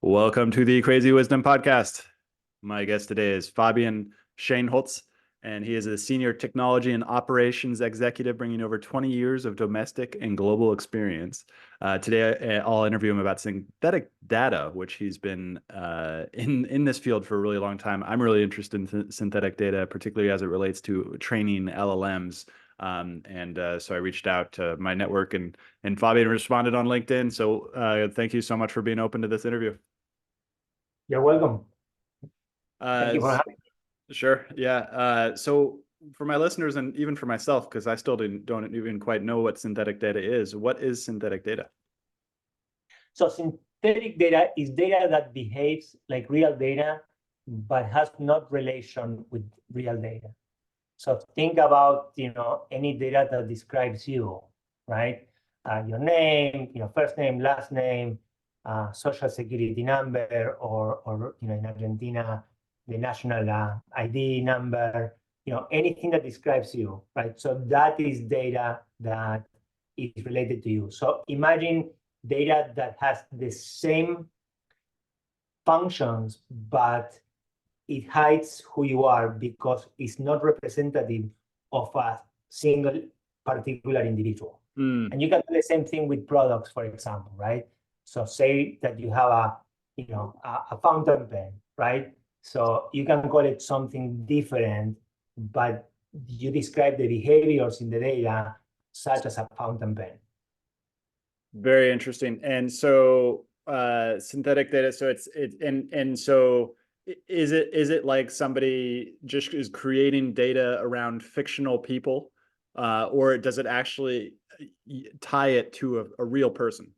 Welcome to the Crazy Wisdom Podcast. My guest today is Fabian Schonholz, and he is a senior technology and operations executive bringing over 20 years of domestic and global experience. Today, I'll interview him about synthetic data, which he's been in this field for a really long time. I'm really interested in synthetic data, particularly as it relates to training LLMs. So I reached out to my network, and Fabian responded on LinkedIn. So thank you so much for being open to this interview. You're welcome. Thank you for having me. Sure. Yeah. So for my listeners and even for myself, because I still don't even quite know what synthetic data is, what is synthetic data? So synthetic data is data that behaves like real data, but has not relation with real data. So think about, any data that describes you, right? Your name, first name, last name, social security number, or in Argentina, the national ID number, anything that describes you, right? So that is data that is related to you. So imagine data that has the same functions, but it hides who you are because it's not representative of a single particular individual. And you can do the same thing with products, for example, right? So say that you have a fountain pen, right? So you can call it something different, but you describe the behaviors in the data, such as a fountain pen. Very interesting. And so synthetic data, so so is it like somebody just is creating data around fictional people, or does it actually tie it to a real person?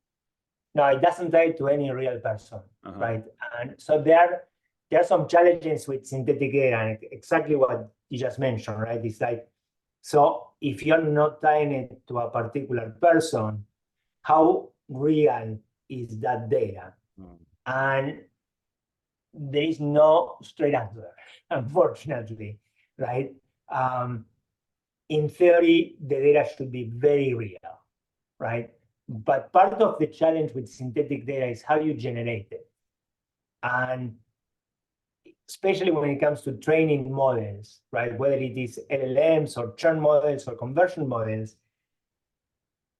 No, it doesn't tie to any real person, right? And so there are some challenges with synthetic data, and exactly what you just mentioned, right? It's like, so if you're not tying it to a particular person, how real is that data? And there is no straight answer, unfortunately, right? In theory, the data should be very real, right? But part of the challenge with synthetic data is how you generate it. And especially when it comes to training models, right? Whether it is LLMs or churn models or conversion models,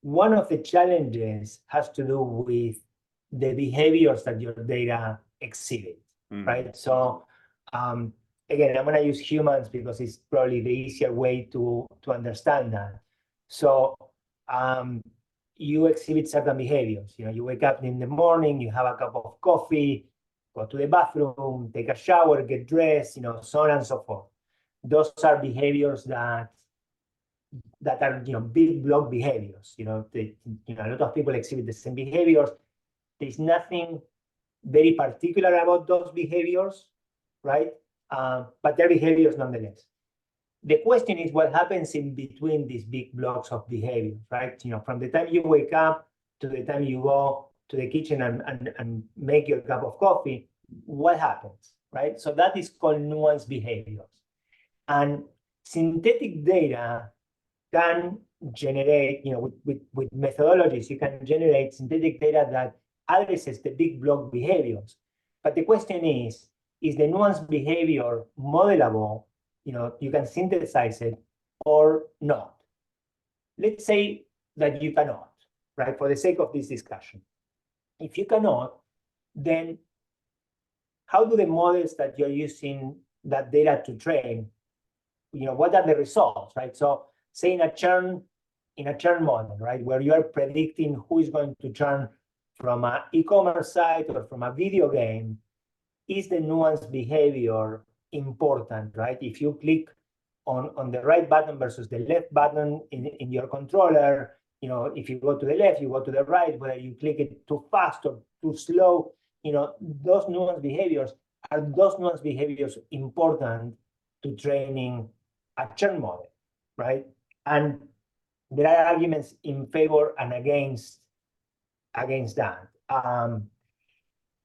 one of the challenges has to do with the behaviors that your data exhibit, right? So again, I'm going to use humans because it's probably the easier way to understand that. So you exhibit certain behaviors. You wake up in the morning, you have a cup of coffee, go to the bathroom, take a shower, get dressed, so on and so forth. Those are behaviors that are big block behaviors. A lot of people exhibit the same behaviors. There's nothing very particular about those behaviors, right? But they're behaviors nonetheless. The question is what happens in between these big blocks of behavior, right? From the time you wake up to the time you go to the kitchen and make your cup of coffee, what happens, right? So that is called nuanced behaviors. And synthetic data can generate, with methodologies, you can generate synthetic data that addresses the big block behaviors. But the question is the nuanced behavior modelable? You can synthesize it or not. Let's say that you cannot, right? For the sake of this discussion. If you cannot, then how do the models that you're using that data to train, what are the results, right? So say in a churn model, right, where you are predicting who is going to churn from an e-commerce site or from a video game, is the nuanced behavior important, right? If you click on the right button versus the left button in your controller, if you go to the left, you go to the right, whether you click it too fast or too slow, those nuanced behaviors, are those nuanced behaviors important to training a churn model, right? And there are arguments in favor and against that.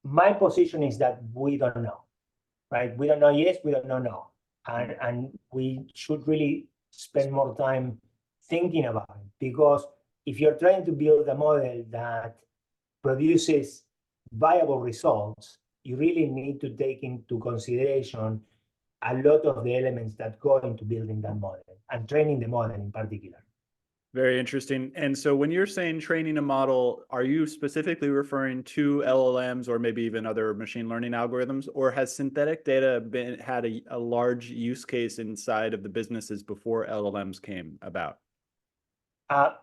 My position is that we don't know, right? We don't know yes, we don't know no. And we should really spend more time thinking about it, because if you're trying to build a model that produces viable results, you really need to take into consideration a lot of the elements that go into building that model and training the model in particular. Very interesting. And so when you're saying training a model, are you specifically referring to LLMs or maybe even other machine learning algorithms, or has synthetic data had a large use case inside of the businesses before LLMs came about?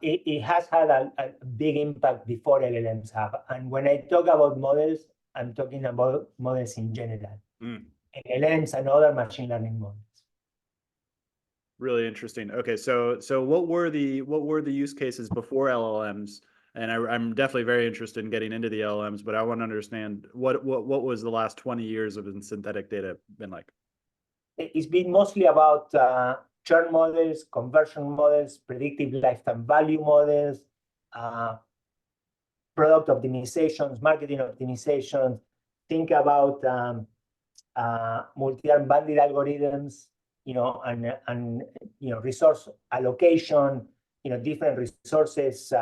It has had a big impact before LLMs have. And when I talk about models, I'm talking about models in general, LLMs and other machine learning models. Really interesting. Okay, so what were the use cases before LLMs? And I'm definitely very interested in getting into the LLMs, but I want to understand what was the last 20 years of synthetic data been like? It's been mostly about churn models, conversion models, predictive lifetime value models, product optimizations, marketing optimizations. Think about multi-arm bandit algorithms, and resource allocation, different resources,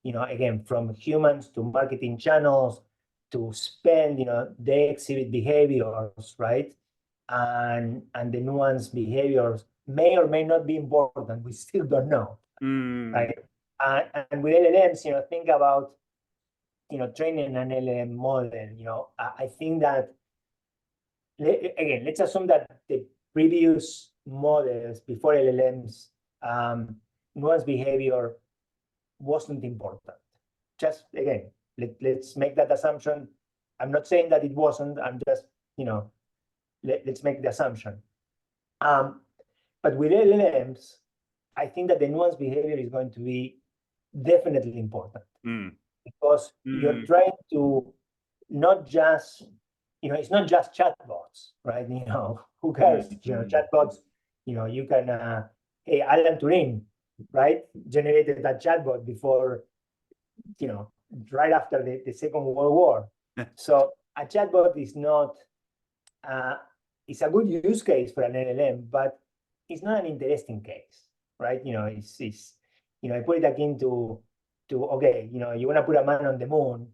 again, from humans to marketing channels to spend, they exhibit behaviors, right? And the nuanced behaviors may or may not be important. We still don't know, right? And with LLMs, think about, training an LLM model. I think that, again, let's assume that the previous models before LLMs, nuanced behavior wasn't important. Just, again, let's make that assumption. I'm not saying that it wasn't. I'm just, let's make the assumption. But with LLMs, I think that the nuanced behavior is going to be definitely important because you're trying to not just, it's not just chatbots, right? Who cares? Chatbots, you can, hey, Alan Turing, right? Generated that chatbot before, right after the Second World War. So a chatbot is not, it's a good use case for an LLM, but it's not an interesting case, right? I put it akin to okay, you want to put a man on the moon,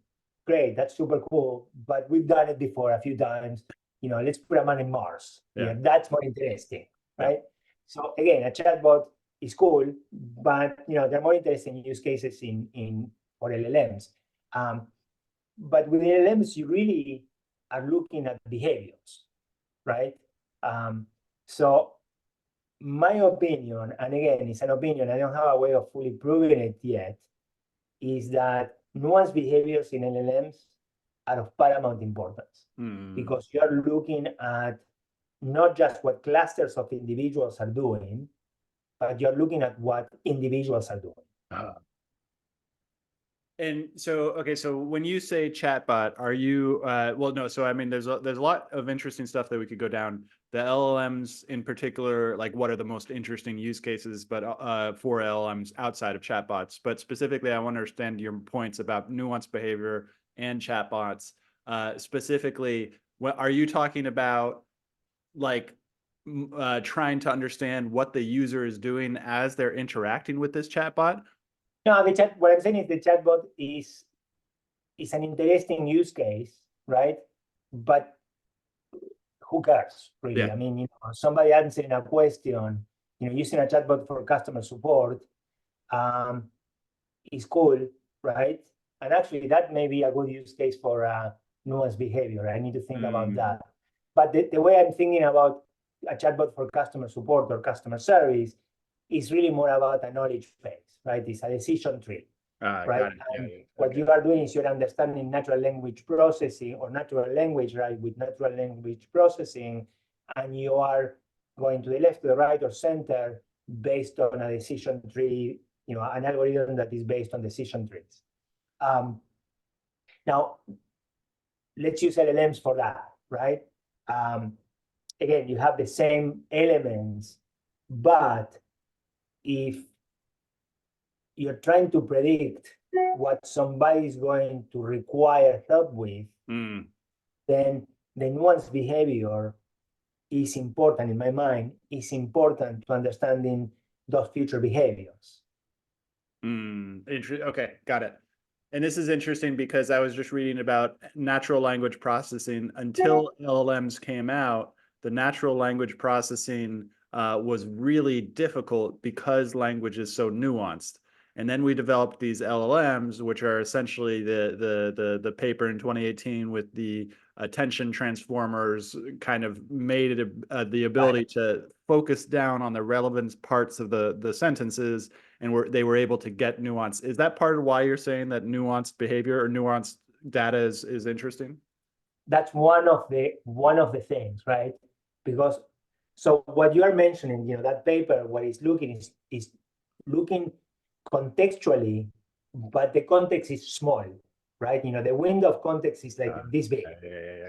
great, that's super cool, but we've done it before a few times. Let's put a man in Mars. Yeah. That's more interesting, right? Yeah. So again, a chatbot is cool, but there are more interesting use cases for LLMs. But with LLMs, you really are looking at behaviors, right? So my opinion, and again, it's an opinion, I don't have a way of fully proving it yet, is that nuanced behaviors in LLMs are of paramount importance because you are looking at not just what clusters of individuals are doing, but you're looking at what individuals are doing. And so, okay, so when you say chatbot, are you, well, no, so I mean, there's a lot of interesting stuff that we could go down. The LLMs in particular, like what are the most interesting use cases, but for LLMs outside of chatbots, but specifically, I want to understand your points about nuanced behavior and chatbots. Specifically, what are you talking about, like trying to understand what the user is doing as they're interacting with this chatbot? No, what I'm saying is the chatbot is an interesting use case, right? But who cares, really? Yeah. I mean, somebody answering a question, using a chatbot for customer support is cool, right? And actually, that may be a good use case for nuanced behavior. I need to think about that. But the way I'm thinking about a chatbot for customer support or customer service is really more about a knowledge base, right? It's a decision tree, right? And what you are doing is you're understanding natural language processing or natural language, right, with natural language processing, and you are going to the left, to the right, or center based on a decision tree, an algorithm that is based on decision trees. Now, let's use LLMs for that, right? Again, you have the same elements, but if you're trying to predict what somebody is going to require help with, then the nuanced behavior is important, in my mind, is important to understanding those future behaviors. Okay, got it. And this is interesting because I was just reading about natural language processing. Until LLMs came out, the natural language processing was really difficult because language is so nuanced. And then we developed these LLMs, which are essentially the paper in 2018 with the attention transformers, kind of made it the ability to focus down on the relevant parts of the sentences, and they were able to get nuance. Is that part of why you're saying that nuanced behavior or nuanced data is interesting? That's one of the things, right? Because so what you are mentioning, that paper, what it's looking is looking contextually, but the context is small, right? The window of context is like this big,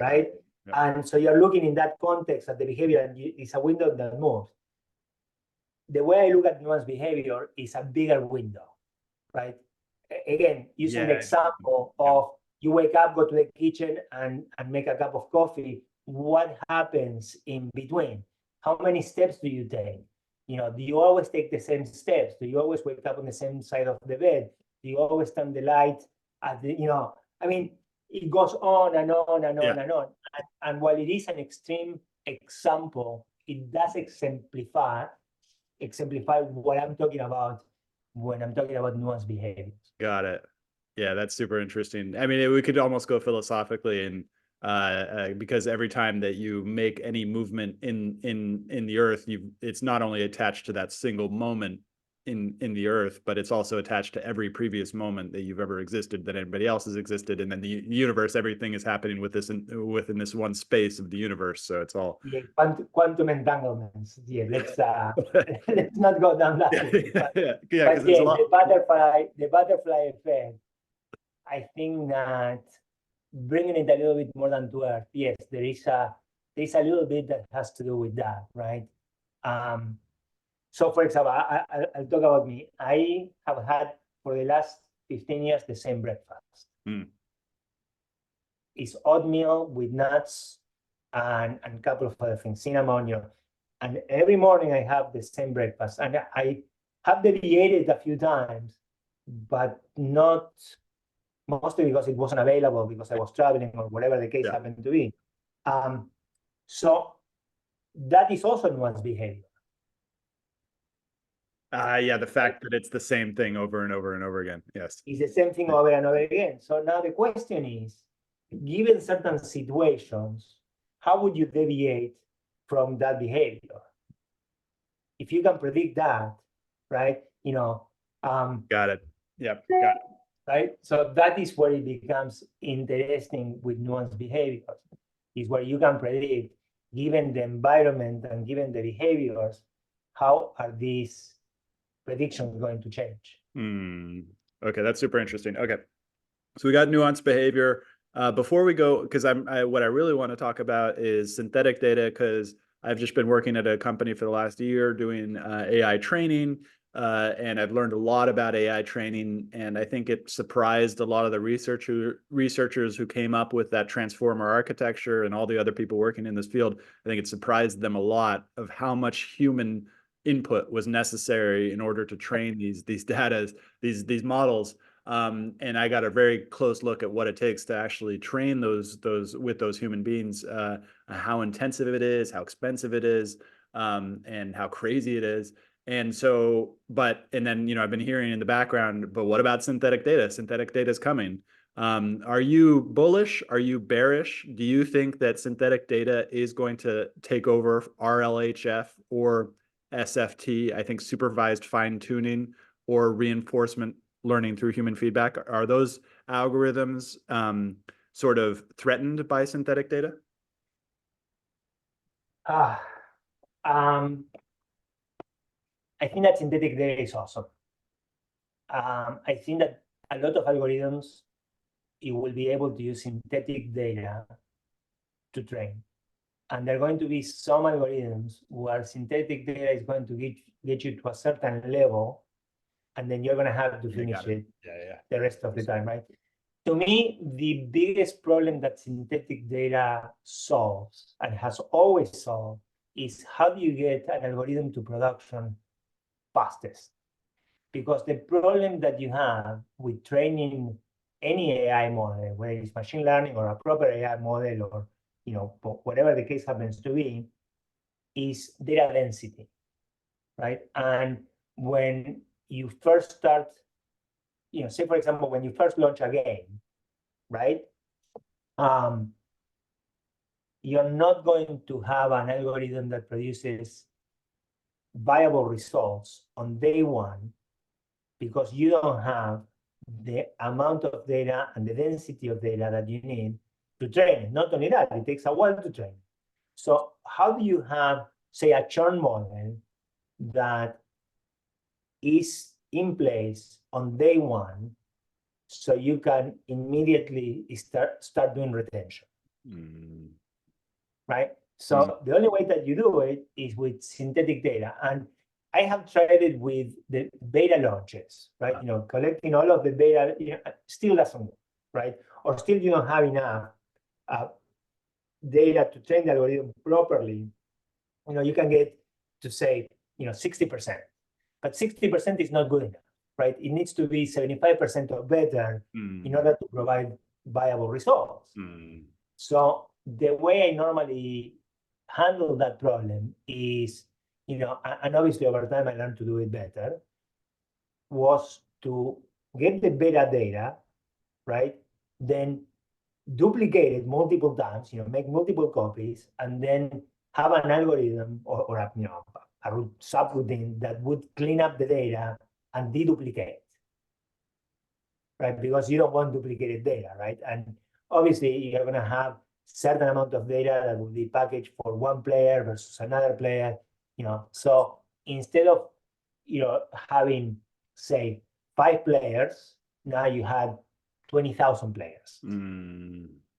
right? And so you're looking in that context at the behavior, and it's a window that moves. The way I look at nuanced behavior is a bigger window, right? Again, using the example of you wake up, go to the kitchen, and make a cup of coffee. What happens in between? How many steps do you take? Do you always take the same steps? Do you always wake up on the same side of the bed? Do you always turn the light at the, I mean, it goes on and on and on and on. And while it is an extreme example, it does exemplify what I'm talking about when I'm talking about nuanced behaviors. Got it. Yeah, that's super interesting. I mean, we could almost go philosophically, and because every time that you make any movement in the earth, it's not only attached to that single moment in the earth, but it's also attached to every previous moment that you've ever existed, that anybody else has existed, and then the universe, everything is happening within this one space of the universe. So it's all quantum entanglements. Yeah, let's let's not go down that way. But the butterfly effect, I think that bringing it a little bit more down to earth, yes, there's a little bit that has to do with that, right? So, for example, I'll talk about me. I have had for the last 15 years the same breakfast. It's oatmeal with nuts and a couple of other things, cinnamon, and every morning I have the same breakfast. And I have deviated a few times, but not mostly because it wasn't available, because I was traveling or whatever the case happened to be. So that is also nuanced behavior. The fact that it's the same thing over and over and over again. Yes. It's the same thing over and over again. So now the question is, given certain situations, how would you deviate from that behavior? If you can predict that, right? Got it. Yep. Got it. Right. So that is where it becomes interesting with nuanced behaviors, is where you can predict, given the environment and given the behaviors, how are these predictions going to change? Okay, that's super interesting. Okay, so we got nuanced behavior. Before we go, because what I really want to talk about is synthetic data, because I've just been working at a company for the last year doing AI training, and I've learned a lot about AI training, and I think it surprised a lot of the researchers who came up with that transformer architecture and all the other people working in this field. I think it surprised them a lot of how much human input was necessary in order to train these models. And I got a very close look at what it takes to actually train those human beings, how intensive it is, how expensive it is, and how crazy it is. And so, and then, I've been hearing in the background, but what about synthetic data? Synthetic data is coming. Are you bullish? Are you bearish? Do you think that synthetic data is going to take over RLHF or SFT, I think supervised fine tuning or reinforcement learning through human feedback? Are those algorithms sort of threatened by synthetic data? I think that synthetic data is awesome. I think that a lot of algorithms, you will be able to use synthetic data to train. And there are going to be some algorithms where synthetic data is going to get you to a certain level, and then you're going to have to finish it the rest of the time, right? To me, the biggest problem that synthetic data solves and has always solved is how do you get an algorithm to production fastest? Because the problem that you have with training any AI model, whether it's machine learning or a proper AI model, or whatever the case happens to be, is data density, right? And when you first start, say for example, when you first launch a game, right? You're not going to have an algorithm that produces viable results on day one, because you don't have the amount of data and the density of data that you need to train it. Not only that, it takes a while to train. So how do you have, say, a churn model that is in place on day one, so you can immediately start doing retention? Right? So the only way that you do it is with synthetic data. And I have tried it with the beta launches, right? Collecting all of the data, still doesn't work, right? Or still you don't have enough data to train the algorithm properly. You can get to say, 60%, but 60% is not good enough, right? It needs to be 75% or better in order to provide viable results. So the way I normally handle that problem is, and obviously over time I learned to do it better, was to get the beta data, right? Then duplicate it multiple times, make multiple copies, and then have an algorithm or a subroutine that would clean up the data and deduplicate, right? Because you don't want duplicated data, right? And obviously you're going to have certain amount of data that will be packaged for one player versus another player, so instead of having, say, 5 players, now you had 20,000 players,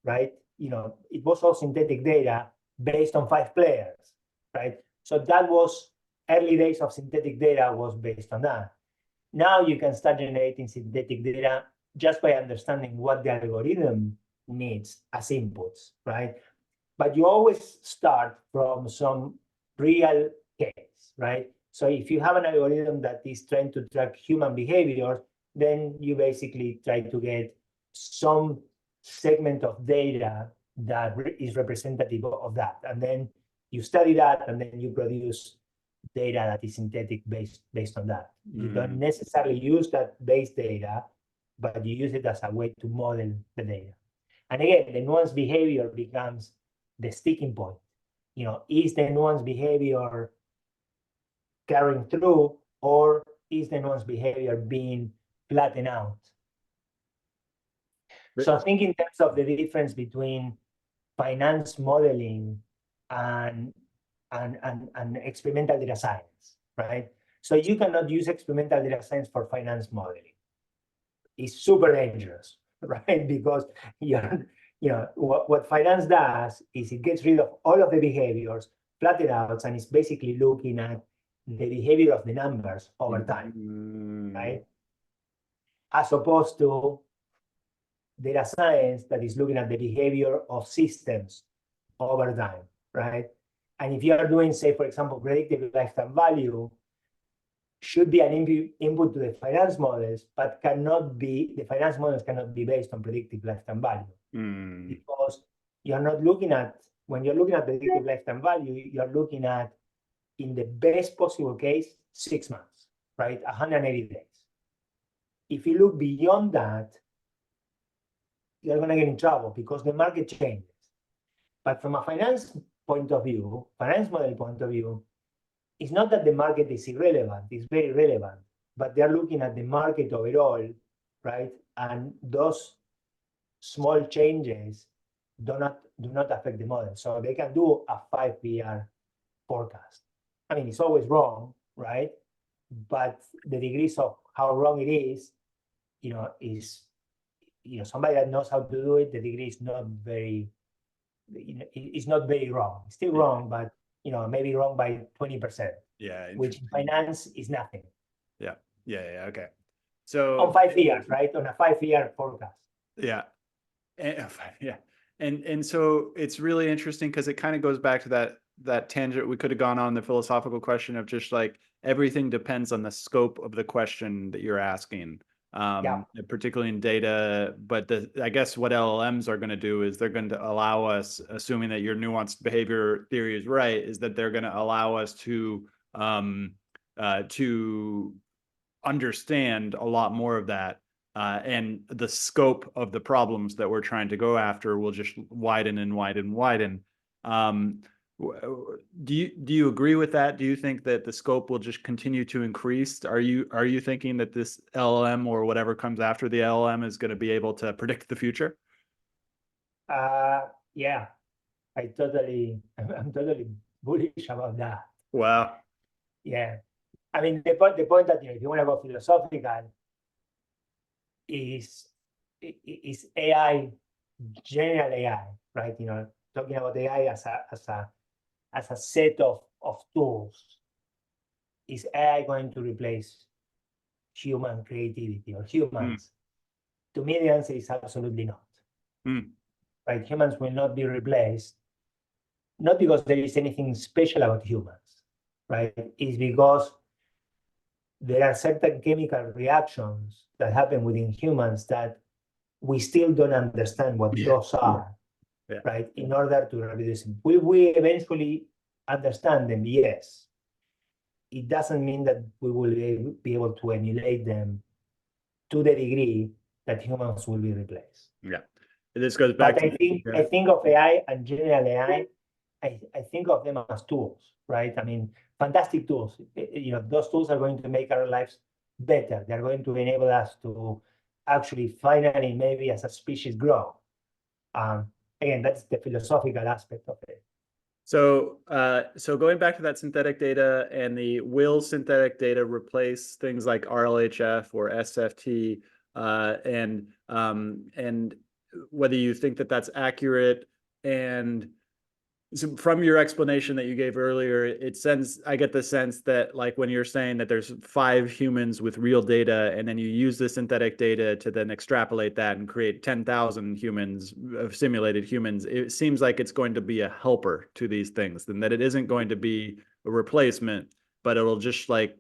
right? It was all synthetic data based on 5 players, right? So that was early days of synthetic data, was based on that. Now you can start generating synthetic data just by understanding what the algorithm needs as inputs, right? But you always start from some real case, right? So if you have an algorithm that is trying to track human behavior, then you basically try to get some segment of data that is representative of that. And then you study that, and then you produce data that is synthetic based on that. You don't necessarily use that base data, but you use it as a way to model the data. And again, the nuanced behavior becomes the sticking point. Is the nuanced behavior carrying through, or is the nuanced behavior being flattened out? So I think in terms of the difference between finance modeling and experimental data science, right? So you cannot use experimental data science for finance modeling. It's super dangerous, right? Because what finance does is it gets rid of all of the behaviors, flatten out, and it's basically looking at the behavior of the numbers over time, right? As opposed to data science that is looking at the behavior of systems over time, right? And if you are doing, say, for example, predictive lifetime value, should be an input to the finance models, but the finance models cannot be based on predictive lifetime value. Because you're not looking at, when you're looking at predictive lifetime value, you're looking at, in the best possible case, 6 months, right? 180 days. If you look beyond that, you're going to get in trouble because the market changes. But from a finance point of view, finance model point of view, it's not that the market is irrelevant, it's very relevant, but they're looking at the market overall, right? And those small changes do not affect the model. So they can do a 5-year forecast. I mean, it's always wrong, right? But the degrees of how wrong it is, is somebody that knows how to do it, the degree is not very, it's not very wrong. It's still wrong, but maybe wrong by 20%. Yeah. Which in finance is nothing. Yeah. Okay. So on 5 years, right? On a 5-year forecast. Yeah. And so it's really interesting because it kind of goes back to that tangent we could have gone on, the philosophical question of just like everything depends on the scope of the question that you're asking. particularly in data. But I guess what LLMs are going to do is they're going to allow us, assuming that your nuanced behavior theory is right, is that they're going to allow us to understand a lot more of that. And the scope of the problems that we're trying to go after will just widen and widen and widen. Do you agree with that? Do you think that the scope will just continue to increase? Are you thinking that this LLM or whatever comes after the LLM is going to be able to predict the future? Yeah, I'm totally bullish about that. Wow. Yeah. I mean, the point that, if you want to go philosophical, is AI, general AI, right? Talking about AI as a set of tools. Is AI going to replace human creativity or humans? To me, the answer is absolutely not. Right? Humans will not be replaced, not because there is anything special about humans, right? It's because there are certain chemical reactions that happen within humans that we still don't understand what those are, right? In order to reproduce them. Will we eventually understand them? Yes. It doesn't mean that we will be able to emulate them to the degree that humans will be replaced. Yeah. This goes back to I think of AI and general AI, I think of them as tools, right? I mean, fantastic tools. Those tools are going to make our lives better. They're going to enable us to actually finally, maybe as a species, grow. Again, that's the philosophical aspect of it. So going back to that synthetic data, and will synthetic data replace things like RLHF or SFT, and whether you think that that's accurate? And so from your explanation that you gave earlier, I get the sense that, like, when you're saying that there's 5 humans with real data, and then you use the synthetic data to then extrapolate that and create 10,000 humans of simulated humans, it seems like it's going to be a helper to these things, and that it isn't going to be a replacement, but it'll just like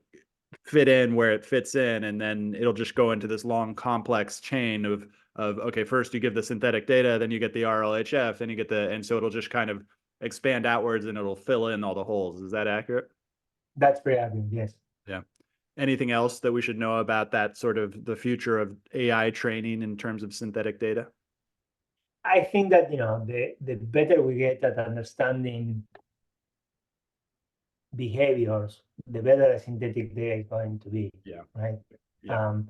fit in where it fits in, and then it'll just go into this long complex chain of okay, first you give the synthetic data, then you get the RLHF, then you get and so it'll just kind of expand outwards and it'll fill in all the holes. Is that accurate? That's pretty accurate, yes. Yeah. Anything else that we should know about that sort of the future of AI training in terms of synthetic data? I think that, the better we get at understanding behaviors, the better a synthetic data is going to be. Yeah. Right. Yeah.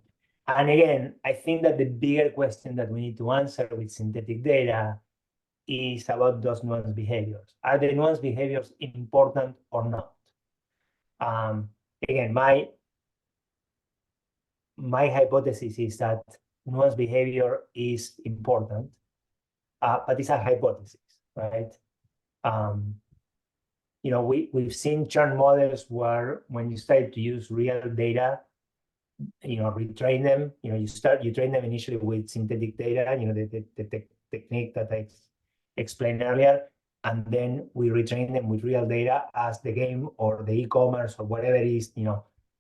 And again, I think that the bigger question that we need to answer with synthetic data is about those nuanced behaviors. Are the nuanced behaviors important or not? Again, my hypothesis is that nuanced behavior is important, but it's a hypothesis, right? We've seen churn models where when you start to use real data, retrain them, you train them initially with synthetic data, the technique that I explained earlier, and then we retrain them with real data as the game or the e-commerce or whatever it is,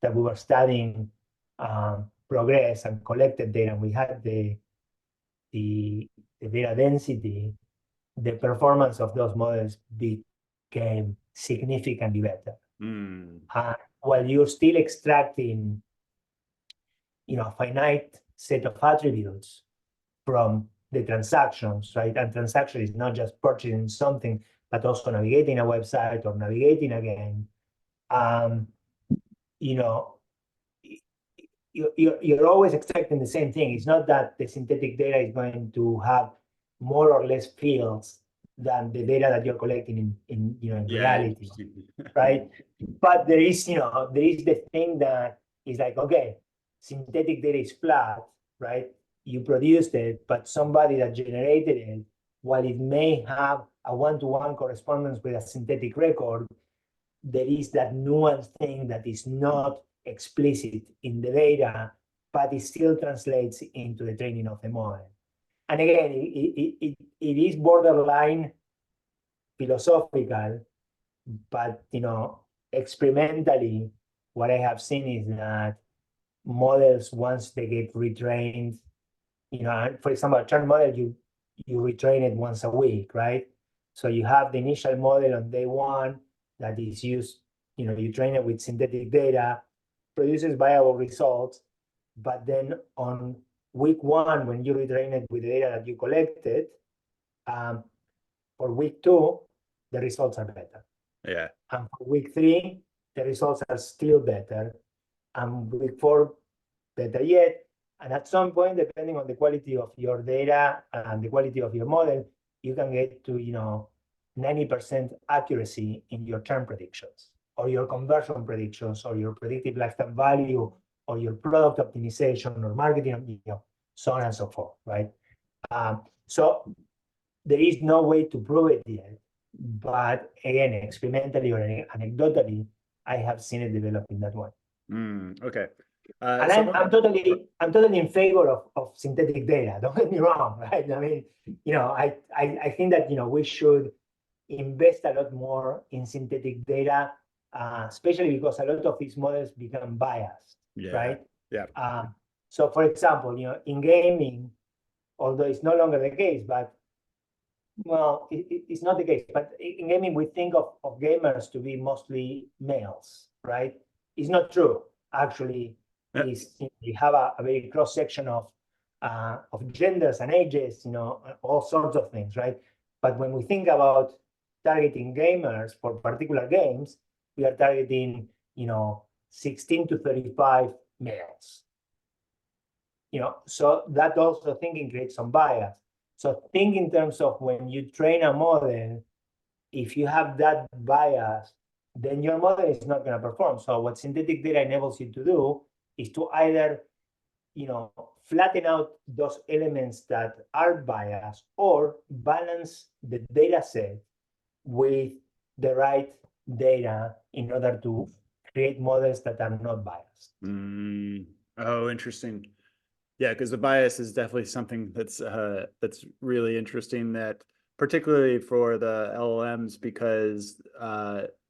that we were studying progress and collected data, and we had the data density, the performance of those models became significantly better. While you're still extracting, a finite set of attributes from the transactions, right? And transaction is not just purchasing something, but also navigating a website or navigating a game. You're always expecting the same thing. It's not that the synthetic data is going to have more or less fields than the data that you're collecting in reality, right? But there is the thing that is like, okay, synthetic data is flat, right? You produced it, but somebody that generated it, while it may have a one-to-one correspondence with a synthetic record, there is that nuanced thing that is not explicit in the data, but it still translates into the training of the model. And again, it is borderline philosophical, but experimentally, what I have seen is that models once they get retrained. For example, a churn model, you retrain it once a week, right? So you have the initial model on day one that is used, you train it with synthetic data, produces viable results, but then on week one, when you retrain it with the data that you collected, for week two, the results are better. Yeah. And for week three, the results are still better. And week four, better yet. And at some point, depending on the quality of your data and the quality of your model, you can get to 90% accuracy in your churn predictions, or your conversion predictions, or your predictive lifetime value, or your product optimization, or marketing, so on and so forth, right? So there is no way to prove it yet, but again, experimentally or anecdotally, I have seen it develop in that way. Okay. And I'm totally in favor of synthetic data. Don't get me wrong, right? I mean, I think that we should invest a lot more in synthetic data, especially because a lot of these models become biased, right? Yeah. So, for example, in gaming, although it's no longer the case, but well, it's not the case. But in gaming, we think of gamers to be mostly males, right? It's not true, actually. You have a very cross section of genders and ages, all sorts of things, right? But when we think about targeting gamers for particular games, we are targeting 16 to 35 males. So that also thinking creates some bias. So think in terms of when you train a model, if you have that bias, then your model is not going to perform. So what synthetic data enables you to do is to either, flatten out those elements that are biased, or balance the data set with the right data in order to create models that are not biased. Oh, interesting. Yeah, because the bias is definitely something that's really interesting, that particularly for the LLMs, because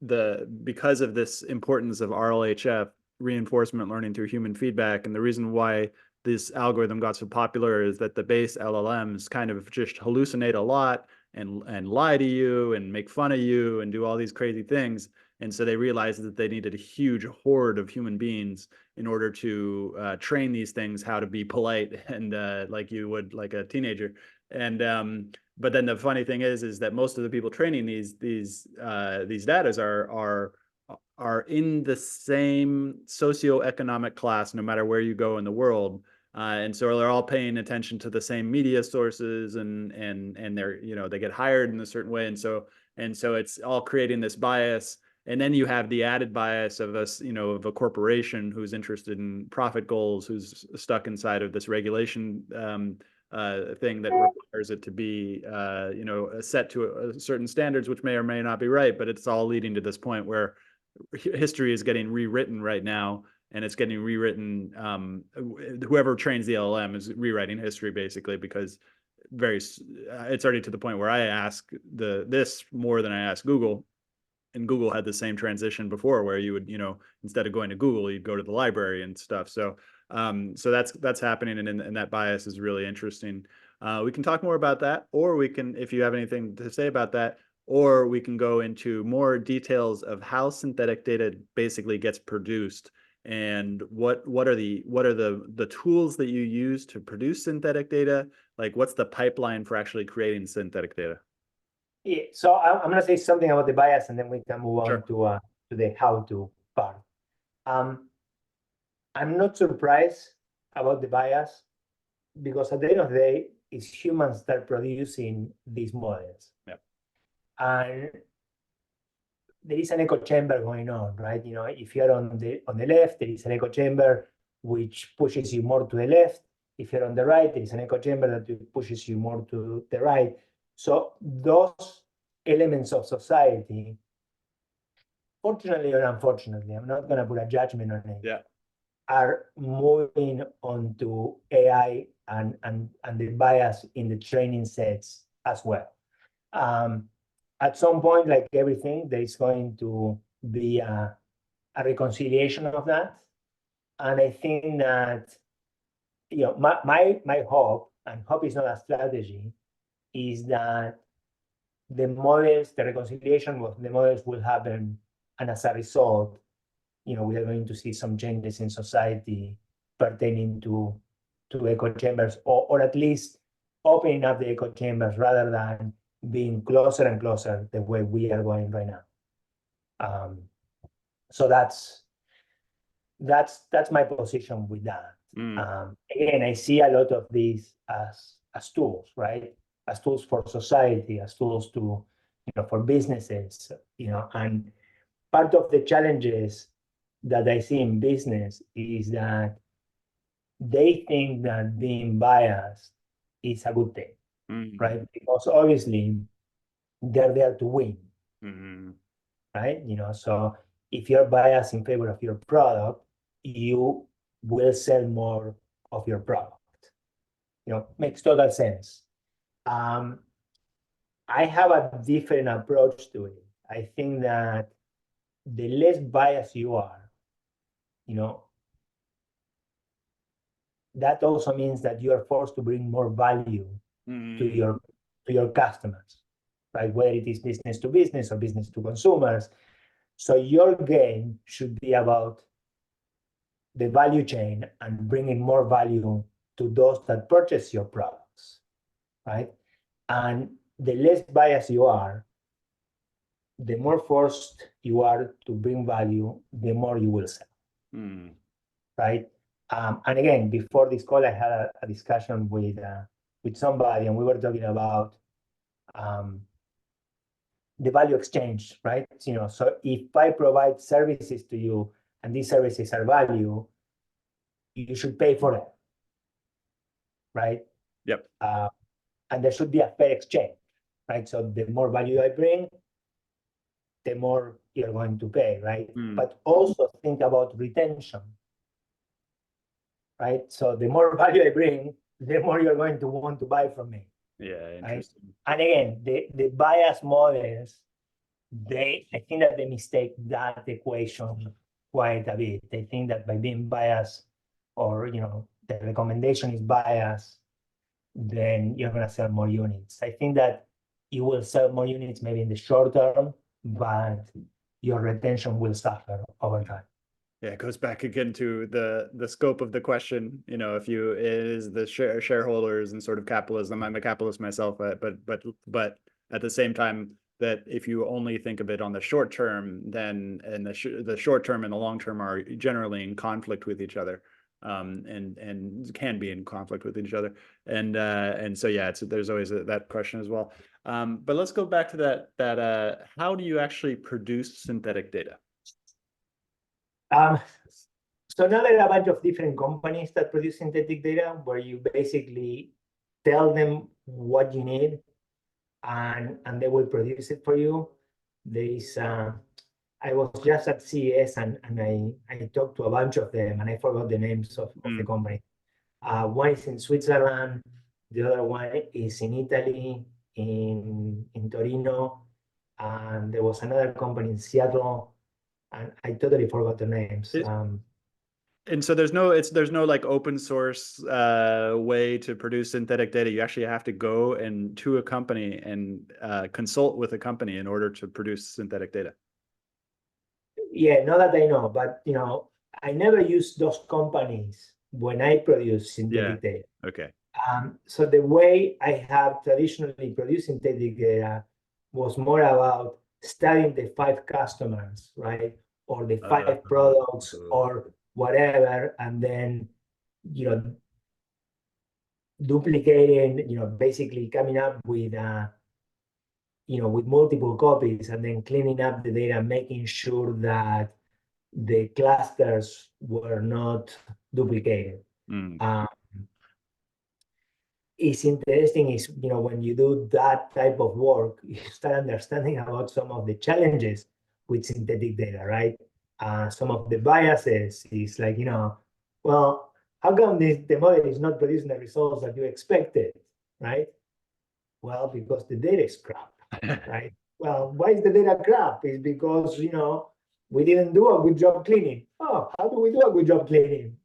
because of this importance of RLHF, reinforcement learning through human feedback. And the reason why this algorithm got so popular is that the base LLMs kind of just hallucinate a lot and lie to you and make fun of you and do all these crazy things. And so they realized that they needed a huge horde of human beings in order to train these things how to be polite and like you would like a teenager. And but then the funny thing is that most of the people training these data are in the same socioeconomic class, no matter where you go in the world. And so they're all paying attention to the same media sources, and they're they get hired in a certain way, and so it's all creating this bias. And then you have the added bias of us, of a corporation who's interested in profit goals, who's stuck inside of this regulation thing that requires it to be, set to certain standards, which may or may not be right. But it's all leading to this point where history is getting rewritten right now, and it's getting rewritten. Whoever trains the LLM is rewriting history, basically, because it's already to the point where I ask this more than I ask Google. And Google had the same transition before, where you would, instead of going to Google, you'd go to the library and stuff. So, so that's happening, and that bias is really interesting. We can talk more about that, or we can, if you have anything to say about that, or we can go into more details of how synthetic data basically gets produced, and what are the tools that you use to produce synthetic data. Like, what's the pipeline for actually creating synthetic data? Yeah, so I'm going to say something about the bias, and then we can move on Sure. to the how-to part. I'm not surprised about the bias, because at the end of the day, it's humans that are producing these models. Yep. And there is an echo chamber going on, right? If you're on the left, there is an echo chamber which pushes you more to the left. If you're on the right, there is an echo chamber that pushes you more to the right. So those elements of society, fortunately or unfortunately, I'm not going to put a judgment on it, are moving onto AI and the bias in the training sets as well. At some point, like everything, there is going to be a reconciliation of that. And I think that, my hope, and hope is not a strategy, is that the reconciliation with the models will happen, and as a result, we are going to see some changes in society pertaining to echo chambers, or at least opening up the echo chambers rather than being closer and closer the way we are going right now. So that's my position with that. Again, I see a lot of these as tools, right? As tools for society, as tools to, for businesses, and part of the challenges that I see in business is that they think that being biased is a good thing, right? Because obviously they're there to win, right? So if you're biased in favor of your product, you will sell more of your product. Makes total sense. I have a different approach to it. I think that the less biased you are, that also means that you are forced to bring more value to your customers, right? Whether it is business to business or business to consumers. So your game should be about the value chain and bringing more value to those that purchase your products, right? And the less biased you are, the more forced you are to bring value, the more you will sell, right? And again, before this call, I had a discussion with somebody, and we were talking about the value exchange, right? So if I provide services to you and these services are value, you should pay for them, right? Yep. And there should be a fair exchange, right? So the more value I bring, the more you're going to pay, right? But also think about retention, right? So the more value I bring, the more you're going to want to buy from me. Yeah, interesting. Right? And again, the bias models, I think that they mistake that equation quite a bit. They think that by being biased, or the recommendation is biased, then you're going to sell more units. I think that you will sell more units maybe in the short term, but your retention will suffer over time. Yeah, it goes back again to the scope of the question. If you is the shareholders and sort of capitalism. I'm a capitalist myself, but at the same time, that if you only think of it on the short term, then the short term and the long term are generally in conflict with each other, and can be in conflict with each other, and so yeah, there's always that question as well. But let's go back to that. How do you actually produce synthetic data? So now there are a bunch of different companies that produce synthetic data, where you basically tell them what you need, and they will produce it for you. I was just at CES, and I talked to a bunch of them, and I forgot the names of the company. One is in Switzerland, the other one is in Italy, in Torino, and there was another company in Seattle, and I totally forgot the names. And so there's no like open source way to produce synthetic data. You actually have to go to a company and consult with a company in order to produce synthetic data. Yeah, not that I know, but I never use those companies when I produce synthetic data. Okay. So the way I have traditionally produced synthetic data was more about studying the 5 customers, right? Or the 5 products or whatever, and then, duplicating, basically coming up with, with multiple copies, and then cleaning up the data, making sure that the clusters were not duplicated. It's interesting is, when you do that type of work, you start understanding about some of the challenges with synthetic data, right? Some of the biases is like, well, how come the model is not producing the results that you expected, right? Well, because the data is crap, right? Well, why is the data crap? It's because, we didn't do a good job cleaning. Oh, how do we do a good job cleaning?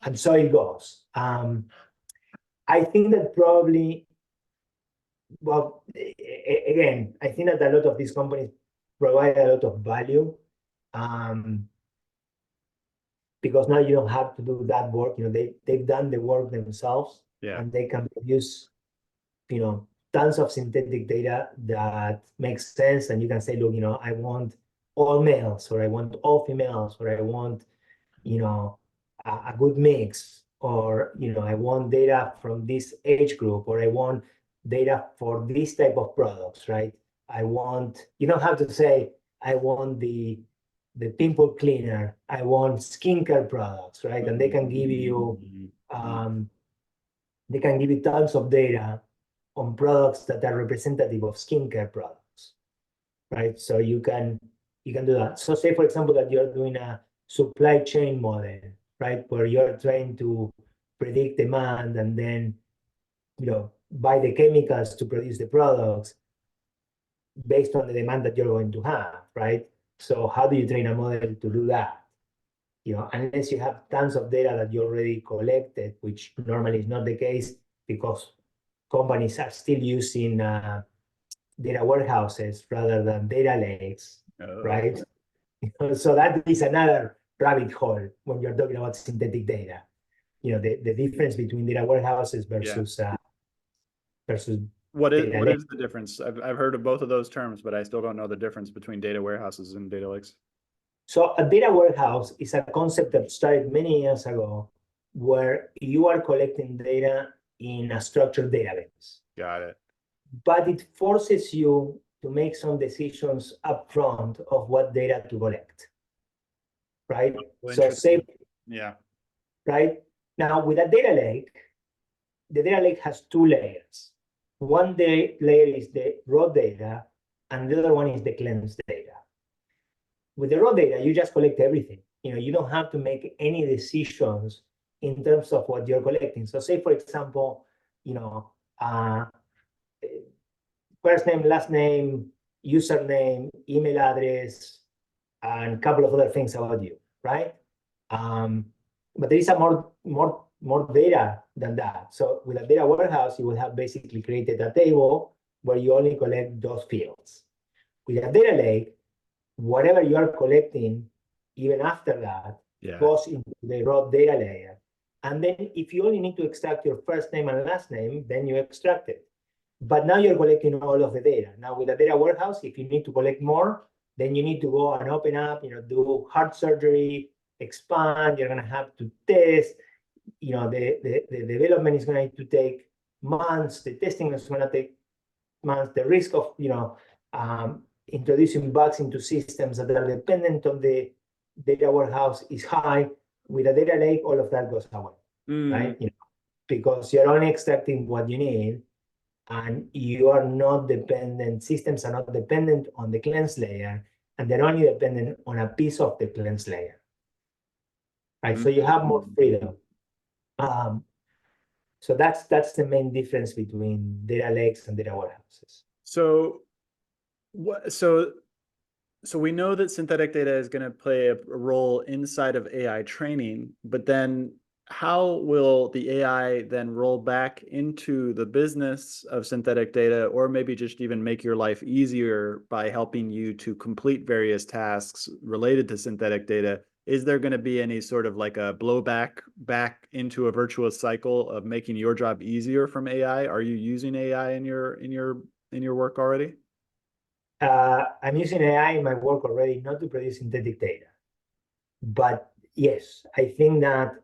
And so it goes. I think that probably, well, again, I think that a lot of these companies provide a lot of value, because now you don't have to do that work. They've done the work themselves, and they can produce, tons of synthetic data that makes sense. And you can say, look, I want all males, or I want all females, or I want, a good mix, or, I want data from this age group, or I want data for this type of products, right? You don't have to say, I want the pimple cleaner, I want skincare products, right? And they can give you, tons of data on products that are representative of skincare products, right? So you can do that. So say, for example, that you're doing a supply chain model, right? Where you're trying to predict demand and then, buy the chemicals to produce the products based on the demand that you're going to have, right? So how do you train a model to do that? Unless you have tons of data that you already collected, which normally is not the case, because companies are still using data warehouses rather than data lakes, right? So that is another rabbit hole when you're talking about synthetic data. The difference between data warehouses versus what is the difference? I've heard of both of those terms, but I still don't know the difference between data warehouses and data lakes. So a data warehouse is a concept that started many years ago, where you are collecting data in a structured database. Got it. But it forces you to make some decisions upfront of what data to collect, right? So say, right? Now with a data lake, the data lake has two layers. One layer is the raw data, and the other one is the cleansed data. With the raw data, you just collect everything. You don't have to make any decisions in terms of what you're collecting. So say, for example, first name, last name, username, email address, and a couple of other things about you, right? But there is a more data than that. So with a data warehouse, you will have basically created a table where you only collect those fields. With a data lake, whatever you are collecting, even after that, goes into the raw data layer. And then if you only need to extract your first name and last name, then you extract it. But now you're collecting all of the data. Now with a data warehouse, if you need to collect more, then you need to go and open up, do heart surgery, expand, you're gonna have to test, the development is going to take months, the testing is gonna take months, the risk of, introducing bugs into systems that are dependent on the data warehouse is high. With a data lake, all of that goes away, right? Because you're only extracting what you need, and you are not dependent, systems are not dependent on the cleanse layer, and they're only dependent on a piece of the cleanse layer, right? So you have more freedom. So that's the main difference between data lakes and data warehouses. So we know that synthetic data is going to play a role inside of AI training, but then how will the AI then roll back into the business of synthetic data, or maybe just even make your life easier by helping you to complete various tasks related to synthetic data? Is there going to be any sort of like a blowback back into a virtuous cycle of making your job easier from AI? Are you using AI in your work already? I'm using AI in my work already, not to produce synthetic data. But yes, I think that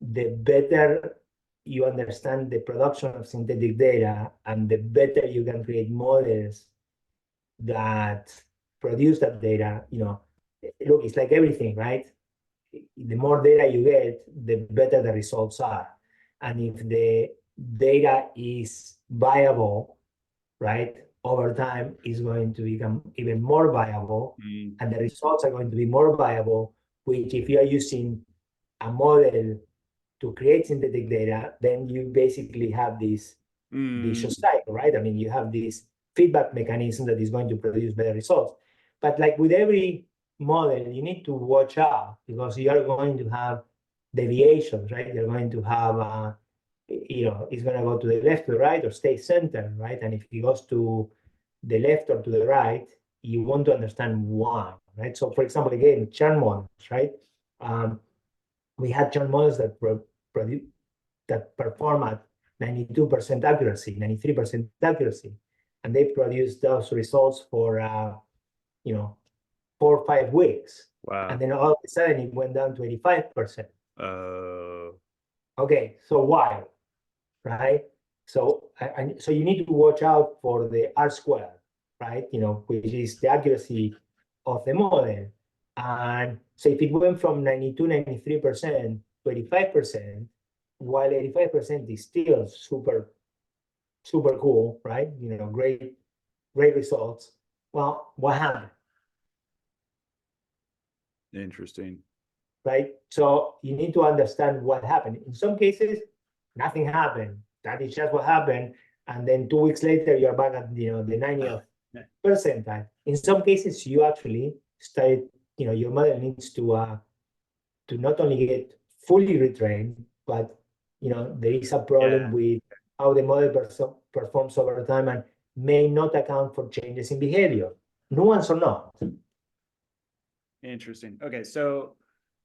the better you understand the production of synthetic data, and the better you can create models that produce that data, look, it's like everything, right? The more data you get, the better the results are. And if the data is viable, right, over time is going to become even more viable, and the results are going to be more viable, which if you are using a model to create synthetic data, then you basically have this vicious cycle, right? I mean, you have this feedback mechanism that is going to produce better results. but like with every model, you need to watch out because you are going to have deviations, right? You're going to have, it's going to go to the left or right or stay center, right? And if it goes to the left or to the right, you want to understand why, right? So for example, again, churn models, right? We had churn models that perform at 92% accuracy, 93% accuracy, and they produced those results for 4 or 5 weeks. Wow. And then all of a sudden it went down to 85%. Oh. Okay, so why? Right? So so you need to watch out for the R squared, right? Which is the accuracy of the model. And so if it went from 92, 93% to 85%, while 85% is still super, super cool, right? Great results. Well, what happened? Interesting. Right? So you need to understand what happened. In some cases, nothing happened. That is just what happened. And then 2 weeks later, you're back at the 90th percentile. In some cases, you actually started, your model needs to not only get fully retrained, but there is a problem with how the model performs over time and may not account for changes in behavior, nuance or not. Interesting. Okay, so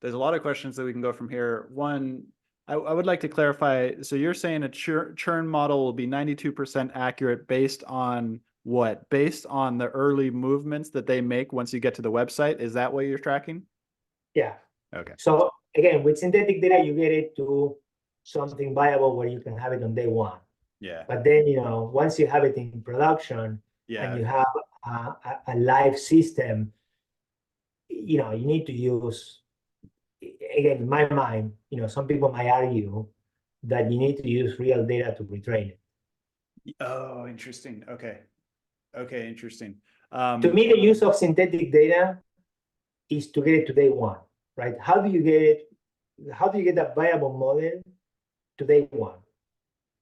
there's a lot of questions that we can go from here. One, I would like to clarify. So you're saying a churn model will be 92% accurate based on what? Based on the early movements that they make once you get to the website? Is that what you're tracking? Yeah. Okay. So again, with synthetic data, you get it to something viable where you can have it on day one. Yeah. But then, once you have it in production and you have a live system, you need to use, again, in my mind, some people might argue that you need to use real data to retrain it. Oh, interesting. Okay. Okay, interesting. To me, the use of synthetic data is to get it to day one, right? How do you get it? How do you get a viable model to day one?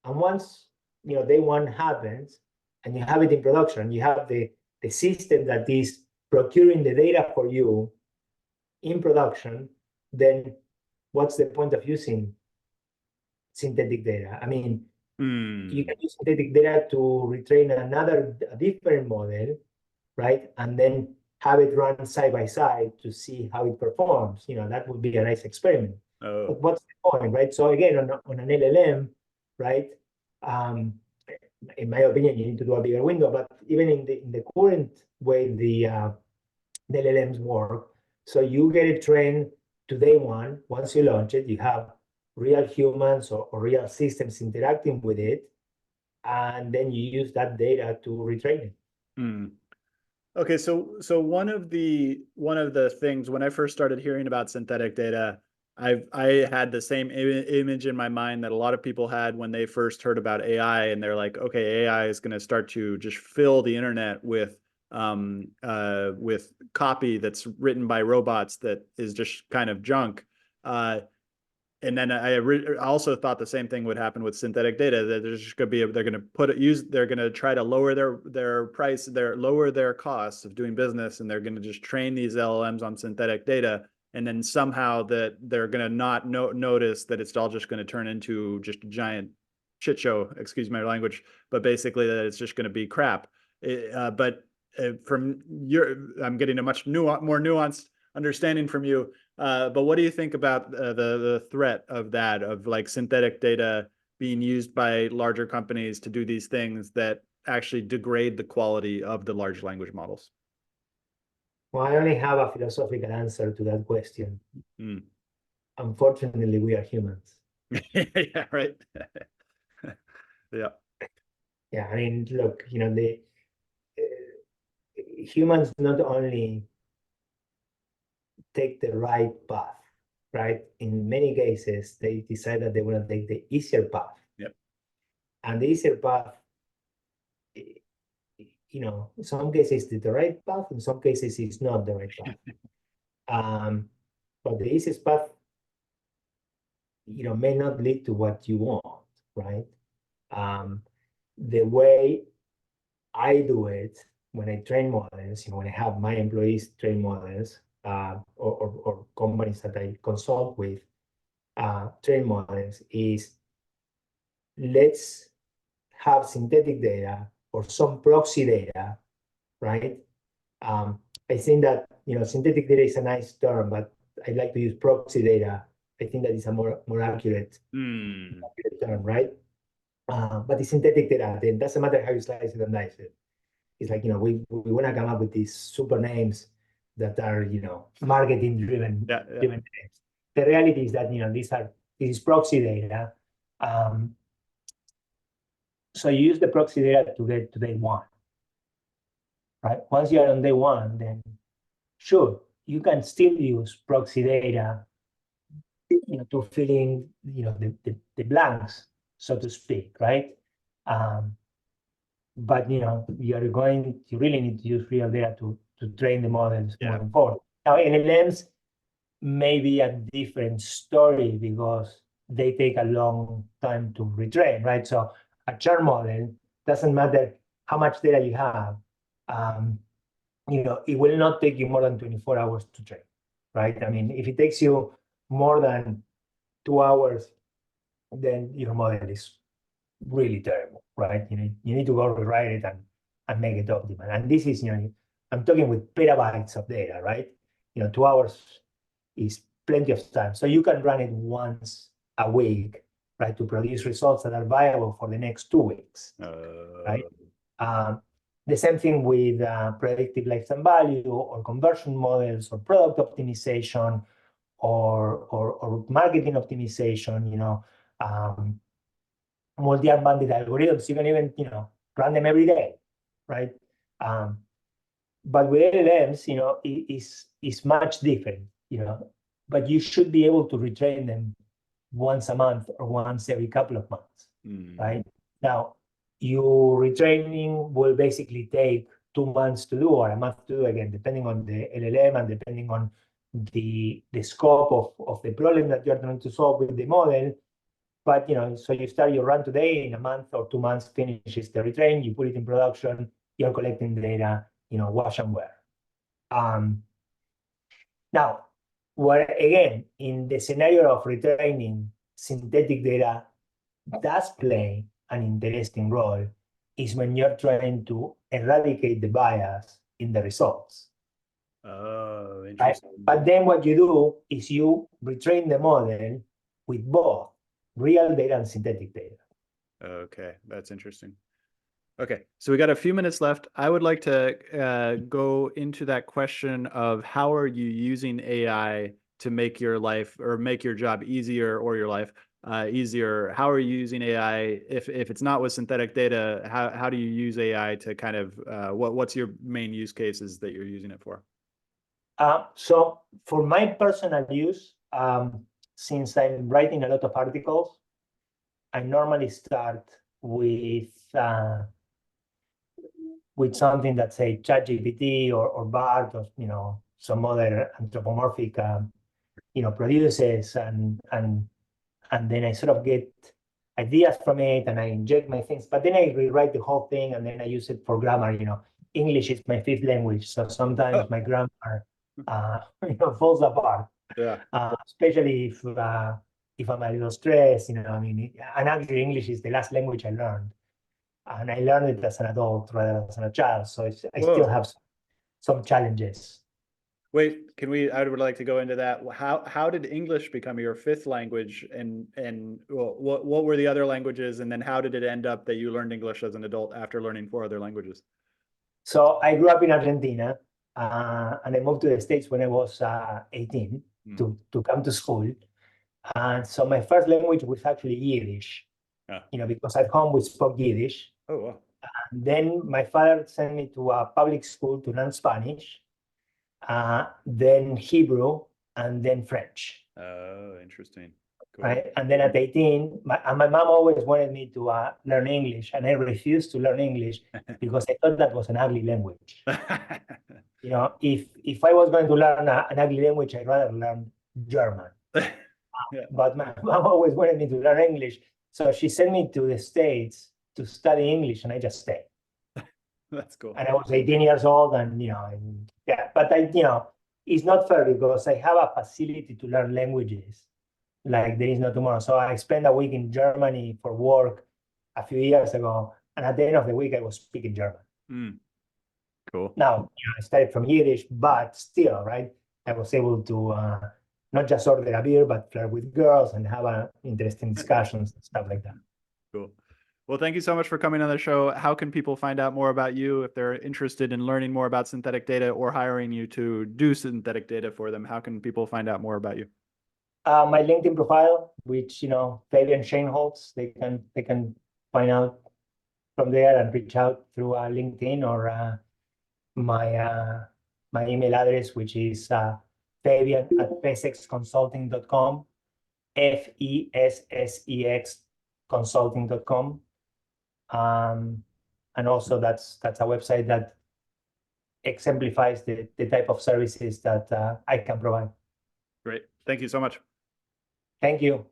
And once day one happens and you have it in production, you have the system that is procuring the data for you in production, then what's the point of using synthetic data? I mean, you can use synthetic data to retrain a different model, right? And then have it run side by side to see how it performs. That would be a nice experiment. Oh. But what's the point, right? So again, on an LLM, right? In my opinion, you need to do a bigger window. But even in the current way the LLMs work, so you get it trained to day one. Once you launch it, you have real humans or real systems interacting with it, and then you use that data to retrain it. Okay, so one of the things when I first started hearing about synthetic data, I had the same image in my mind that a lot of people had when they first heard about AI, and they're like, okay, AI is going to start to just fill the internet with copy that's written by robots that is just kind of junk. And then I also thought the same thing would happen with synthetic data, that there's just going to be they're going to try to lower their price, lower their costs of doing business, and they're going to just train these LLMs on synthetic data, and then somehow that they're going to not notice that it's all just going to turn into just a giant shit show, excuse my language, but basically that it's just going to be crap. From I'm getting a much more nuanced understanding from you. But what do you think about the threat of that, of like synthetic data being used by larger companies to do these things that actually degrade the quality of the large language models? Well, I only have a philosophical answer to that question. Unfortunately, we are humans. Yeah, right. Yeah. Yeah, I mean, look, the humans not only take the right path, right? In many cases, they decide that they want to take the easier path. Yep. And the easier path, in some cases it's the right path, in some cases it's not the right path. But the easiest path, may not lead to what you want, right? The way I do it when I train models, when I have my employees train models, or companies that I consult with train models, is let's have synthetic data or some proxy data, right? I think that synthetic data is a nice term, but I like to use proxy data. I think that is a more accurate, accurate term, right? But the synthetic data, then doesn't matter how you slice it and dice it. It's like, we want to come up with these super names that are, marketing driven names. The reality is that, this is proxy data. So you use the proxy data to get to day one, right? Once you're on day one, then sure, you can still use proxy data, to fill in, the blanks, so to speak, right? But you really need to use real data to train the models moving forward. Now, LLMs may be a different story because they take a long time to retrain, right? So a churn model, doesn't matter how much data you have, it will not take you more than 24 hours to train, right? I mean, if it takes you more than 2 hours, then your model is really terrible, right? You need to go rewrite it and make it optimal. And this is, I'm talking with petabytes of data, right? 2 hours is plenty of time. So you can run it once a week, right, to produce results that are viable for the next 2 weeks, right? The same thing with predictive lifetime value or conversion models or product optimization or marketing optimization, multi-arm bandit algorithms. You can even, run them every day, right? But with LLMs, is much different, but you should be able to retrain them once a month or once every couple of months, right? Now, your retraining will basically take 2 months to do or a month to do, again, depending on the LLM and depending on the scope of the problem that you're trying to solve with the model. But, so you start your run today, in a month or 2 months finishes the retrain, you put it in production, you're collecting data, wash and wear. Now, where again, in the scenario of retraining, synthetic data does play an interesting role is when you're trying to eradicate the bias in the results. Oh, interesting. Right? But then what you do is you retrain the model with both real data and synthetic data. Okay, that's interesting. Okay, so we got a few minutes left. I would like to go into that question of how are you using AI to make your life or make your job easier or your life easier? How are you using AI if it's not with synthetic data? How do you use AI to kind of what's your main use cases that you're using it for? So for my personal use, since I'm writing a lot of articles, I normally start with something that say ChatGPT or BART or some other anthropomorphic produces, and then I sort of get ideas from it and I inject my things, but then I rewrite the whole thing and then I use it for grammar. English is my 5th language, so sometimes my grammar falls apart. Yeah. Especially if I'm a little stressed, and actually English is the last language I learned, and I learned it as an adult rather than as a child, so I still have some challenges. Wait, I would like to go into that. How did English become your 5th language, and what were the other languages, and then how did it end up that you learned English as an adult after learning 4 other languages? So I grew up in Argentina, and I moved to the States when I was 18 to come to school. And so my first language was actually Yiddish, because at home we spoke Yiddish. Oh, wow. And then my father sent me to a public school to learn Spanish, then Hebrew, and then French. Oh, interesting. Cool. Right? And then at 18, my mom always wanted me to learn English, and I refused to learn English because I thought that was an ugly language. If I was going to learn an ugly language, I'd rather learn German. But my mom always wanted me to learn English, so she sent me to the States to study English, and I just stayed. That's cool. And I was 18 years old, and yeah, but it's not fair because I have a facility to learn languages like there is no tomorrow. So I spent a week in Germany for work a few years ago, and at the end of the week I was speaking German. Cool. Now, I studied from Yiddish, but still, right? I was able to not just order a beer, but flirt with girls and have interesting discussions and stuff like that. Cool. Well, thank you so much for coming on the show. How can people find out more about you if they're interested in learning more about synthetic data or hiring you to do synthetic data for them? How can people find out more about you? My LinkedIn profile, which Fabian Schonholz, they can find out from there and reach out through LinkedIn, or my email address, which is Fabian@fesexconsulting.com, FESSEX consulting.com. And also that's a website that exemplifies the type of services that I can provide. Great. Thank you so much. Thank you.